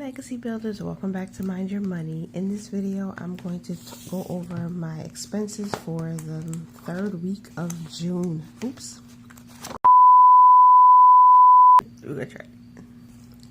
legacy builders, welcome back to Mind Your Money. In this video I'm going to go over my expenses for the third week of June. Oops. We're gonna try.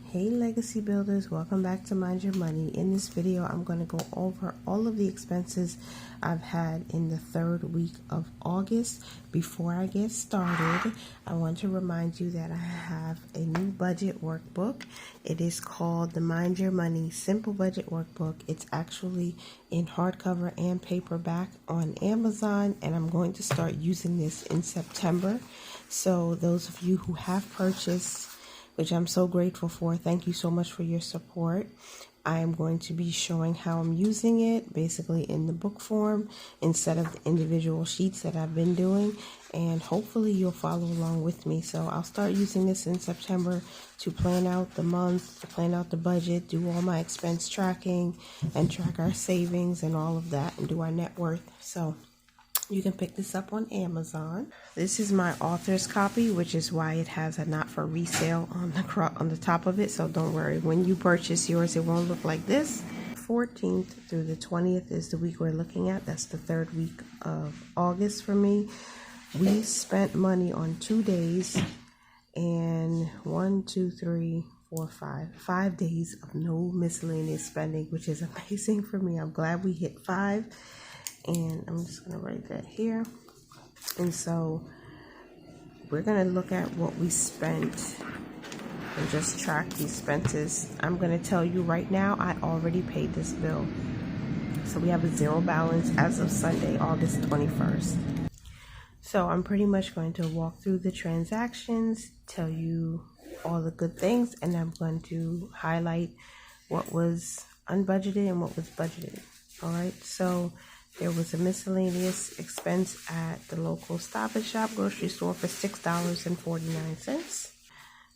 Hey legacy builders, welcome back to Mind Your Money. In this video I'm going to go over all of the expenses I've had in the third week of August. Before I get started, I want to remind you that I have a new budget workbook. It is called the Mind Your Money Simple Budget Workbook. It's actually in hardcover and paperback on Amazon, and I'm going to start using this in September. So those of you who have purchased, which I'm so grateful for, thank you so much for your support. I am going to be showing how I'm using it, basically in the book form instead of the individual sheets that I've been doing, and hopefully you'll follow along with me. So I'll start using this in September to plan out the month, to plan out the budget, do all my expense tracking, and track our savings and all of that, and do our net worth. So you can pick this up on Amazon. This is my author's copy, which is why it has a not for resale on the top of it. So don't worry, when you purchase yours, it won't look like this. 14th through the 20th is the week we're looking at. That's the third week of August for me. We spent money on 2 days and 5 days of no miscellaneous spending, which is amazing for me. I'm glad we hit 5. And I'm just going to write that here. And so we're going to look at what we spent and just track the expenses. I'm going to tell you right now, I already paid this bill. So we have a zero balance as of Sunday, August 21st. So I'm pretty much going to walk through the transactions, tell you all the good things, and I'm going to highlight what was unbudgeted and what was budgeted. All right, so there was a miscellaneous expense at the local Stop and Shop grocery store for $6.49.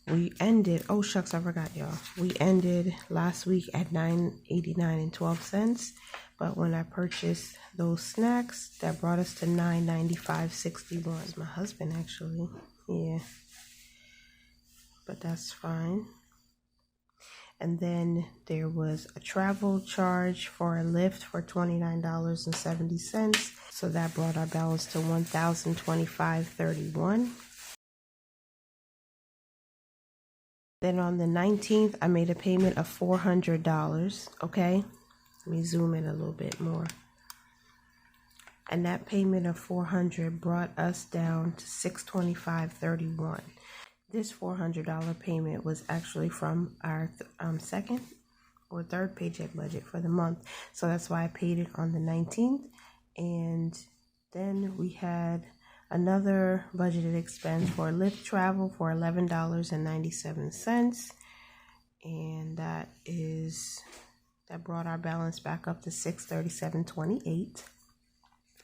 We ended, oh shucks, I forgot y'all. We ended last week at $9.89.12. But when I purchased those snacks, that brought us to $9.95.61. My husband actually, yeah. But that's fine. And then there was a travel charge for a Lyft for $29.70. So that brought our balance to $1,025.31. Then on the 19th, I made a payment of $400. Okay, let me zoom in a little bit more. And that payment of $400 brought us down to $625.31. This $400 payment was actually from our second or third paycheck budget for the month. So that's why I paid it on the 19th. And then we had another budgeted expense for Lyft travel for $11.97. And that brought our balance back up to $637.28.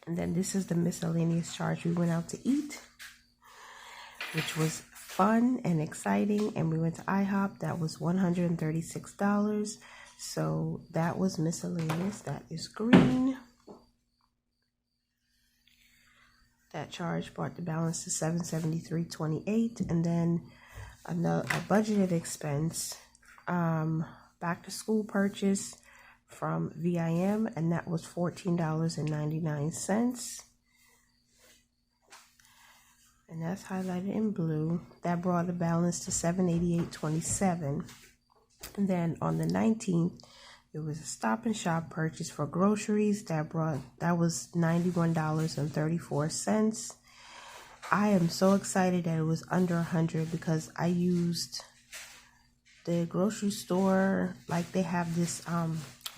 And then this is the miscellaneous charge. We went out to eat, which was fun and exciting, and we went to IHOP. That was $136. So that was miscellaneous. That is green. That charge brought the balance to $773.28. And then a budgeted expense, back to school purchase from VIM, and that was $14.99. And that's highlighted in blue. That brought the balance to $788.27. And then on the 19th, there was a Stop and Shop purchase for groceries. That was $91.34. I am so excited that it was under 100 because I used the grocery store, like they have this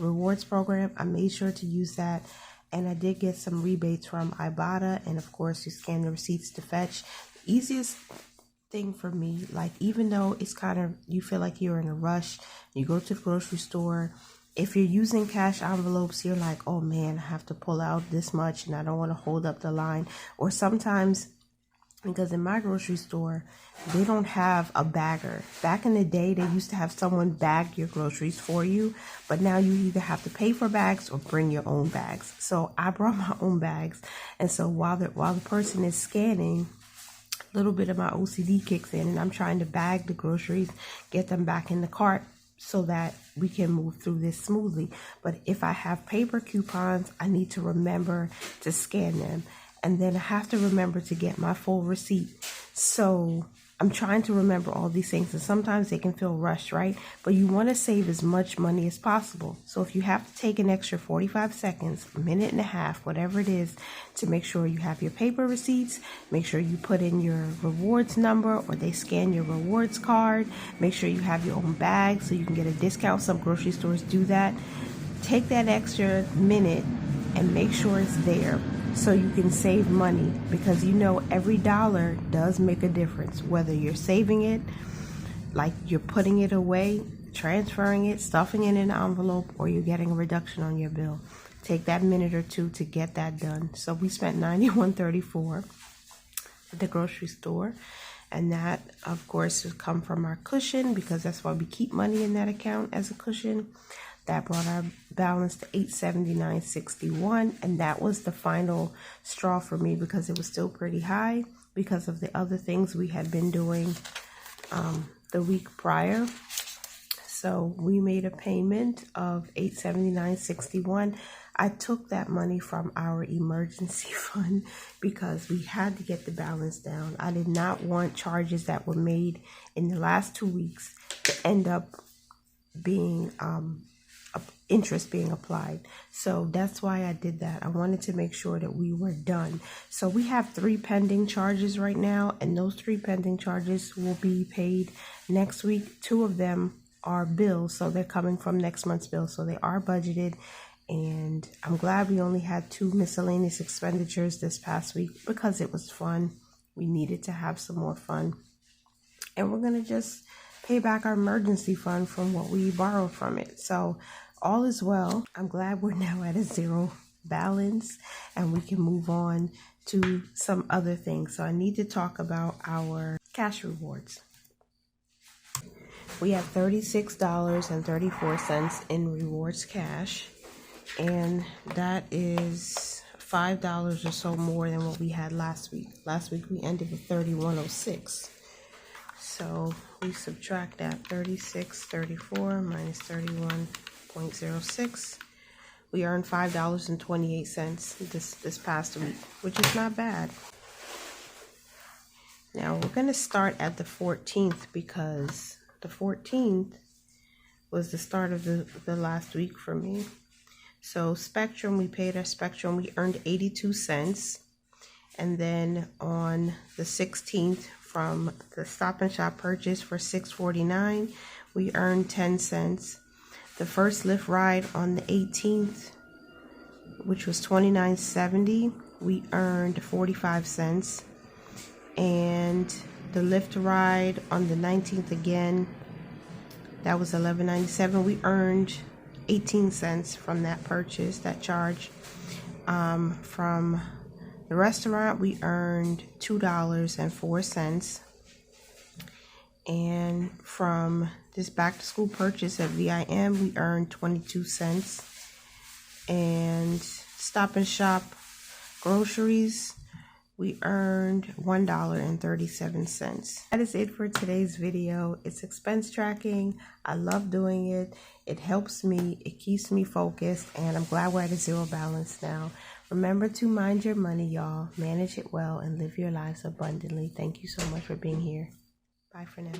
rewards program. I made sure to use that. And I did get some rebates from Ibotta. And of course, you scan the receipts to fetch. The easiest thing for me, like even though it's kind of, you feel like you're in a rush, you go to the grocery store. If you're using cash envelopes, you're like, oh man, I have to pull out this much and I don't want to hold up the line. Or sometimes, because in my grocery store, they don't have a bagger. Back in the day, they used to have someone bag your groceries for you, but now you either have to pay for bags or bring your own bags. So I brought my own bags, and so while the person is scanning, a little bit of my OCD kicks in, and I'm trying to bag the groceries, get them back in the cart so that we can move through this smoothly. But if I have paper coupons, I need to remember to scan them. And then I have to remember to get my full receipt. So I'm trying to remember all these things, and sometimes they can feel rushed, right? But you want to save as much money as possible. So if you have to take an extra 45 seconds, a minute and a half, whatever it is, to make sure you have your paper receipts, make sure you put in your rewards number or they scan your rewards card, make sure you have your own bag so you can get a discount. Some grocery stores do that. Take that extra minute and make sure it's there, so you can save money, because you know every dollar does make a difference, whether you're saving it, like you're putting it away, transferring it, stuffing it in an envelope, or you're getting a reduction on your bill. Take that minute or two to get that done. So we spent $91.34 at the grocery store, and that of course has come from our cushion, because that's why we keep money in that account as a cushion. That brought our balance to $879.61, and that was the final straw for me, because it was still pretty high because of the other things we had been doing the week prior. So we made a payment of $879.61. I took that money from our emergency fund because we had to get the balance down. I did not want charges that were made in the last 2 weeks to end up being interest being applied. So that's why I did that. I wanted to make sure that we were done. So we have 3 pending charges right now, and those 3 pending charges will be paid next week. 2 of them are bills, so they're coming from next month's bill, so they are budgeted. And I'm glad we only had 2 miscellaneous expenditures this past week, because it was fun. We needed to have some more fun, and we're gonna just pay back our emergency fund from what we borrowed from it. So all is well. I'm glad we're now at a 0 balance and we can move on to some other things. So I need to talk about our cash rewards. We have $36.34 in rewards cash, and that is $5 or so more than what we had last week. Last week we ended with $31.06. So we subtract that, 36.34 minus 31.06. We earned $5.28 this past week, which is not bad. Now we're going to start at the 14th, because the 14th was the start of the last week for me. So Spectrum, we paid our Spectrum, we earned 82 cents. And then on the 16th, from the Stop and Shop purchase for $6.49, we earned 10 cents. The first Lyft ride on the 18th, which was $29.70, we earned 45 cents. And the Lyft ride on the 19th again, that was $11.97. We earned 18 cents from that purchase, that charge. From the restaurant, we earned $2.04. And from this back to school purchase at VIM, we earned 22 cents. And Stop and Shop groceries, we earned $1.37. That is it for today's video. It's expense tracking. I love doing it. It helps me. It keeps me focused, and I'm glad we're at a 0 balance now. Remember to mind your money, y'all. Manage it well and live your lives abundantly. Thank you so much for being here. Bye for now.